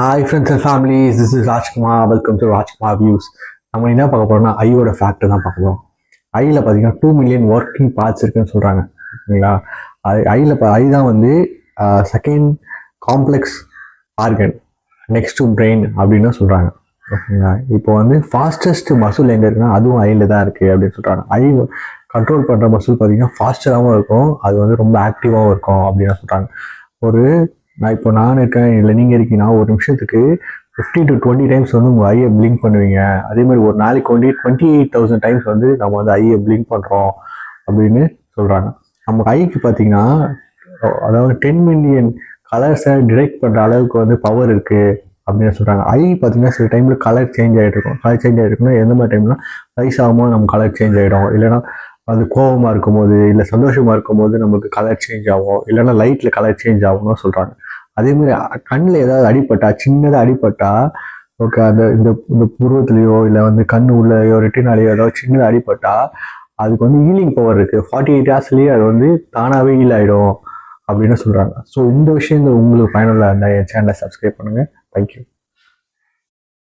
Hi friends and families, this is Rajkumar. Welcome to Rajkumar Views. நம்ம என்ன பார்க்க போறோம்னா ஐயோட ஃபேக்ட் தான் பார்க்க போறோம். ஐயில் பார்த்தீங்கன்னா 2 மில்லியன் ஒர்க்கிங் பார்ட்ஸ் இருக்குன்னு சொல்றாங்க. ஓகேங்களா? ஐயில் ஐ தான் வந்து second complex organ next to brain அப்படின்னு சொல்றாங்க. ஓகேங்களா? இப்போ வந்து ஃபாஸ்டஸ்ட் மசில் எங்கே இருக்குன்னா அதுவும் ஐயில் தான் இருக்கு அப்படின்னு சொல்றாங்க. ஐ கண்ட்ரோல் பண்ணுற மசில் பார்த்தீங்கன்னா ஃபாஸ்டராகவும் இருக்கும், அது வந்து ரொம்ப ஆக்டிவாகவும் இருக்கும் அப்படின்னு சொல்றாங்க. நான் இருக்கேன், இல்லை நீங்கள் இருக்கீங்கன்னா ஒரு நிமிஷத்துக்கு 15 to 20 டைம்ஸ் வந்து உங்கள் ஐயை பிளிங்க் பண்ணுவீங்க. அதே மாதிரி ஒரு நாளைக்கு வந்து 28,000 டைம்ஸ் வந்து நம்ம வந்து ஐயை பிளிங்க் பண்ணுறோம் அப்படின்னு சொல்கிறாங்க. நம்ம ஐக்கு பார்த்தீங்கன்னா அதாவது 10 மில்லியன் கலர்ஸை டிடெக்ட் பண்ணுற அளவுக்கு வந்து பவர் இருக்குது அப்படின்னு சொல்கிறாங்க. ஐ பார்த்தீங்கன்னா சில டைமில் கலர் சேஞ்ச் ஆகிட்டு இருக்கும். கலர் சேஞ்ச் ஆகிட்டு இருக்குன்னா எந்த மாதிரி டைம்னா வயசாகும்போது நம்ம கலர் சேஞ்ச் ஆகிடும், இல்லைன்னா அது கோபமாக இருக்கும்போது இல்லை சந்தோஷமாக இருக்கும்போது நமக்கு கலர் சேஞ்ச் ஆகும், இல்லைன்னா லைட்டில் கலர் சேஞ்ச் ஆகும்னு சொல்கிறாங்க. அதே மாதிரி கண்ணில் ஏதாவது அடிப்பட்டா, சின்னதாக அடிப்பட்டா, ஓகே, அந்த இந்த இந்த புருவத்துலேயோ இல்லை வந்து கண்ணு உள்ளேயோ ரெட்டினாலேயோ ஏதாவது சின்னதாக அடிப்பட்டா அதுக்கு வந்து ஹீலிங் பவர் இருக்குது. 48 ஹவர்ஸ்லேயே அது வந்து தானாகவே ஹீல் ஆகிடும் அப்படின்னு சொல்கிறாங்க. ஸோ இந்த விஷயங்கள் உங்களுக்கு பயனுள்ள இருந்தால் என் சேனலை சப்ஸ்கிரைப் பண்ணுங்கள். தேங்க்யூ.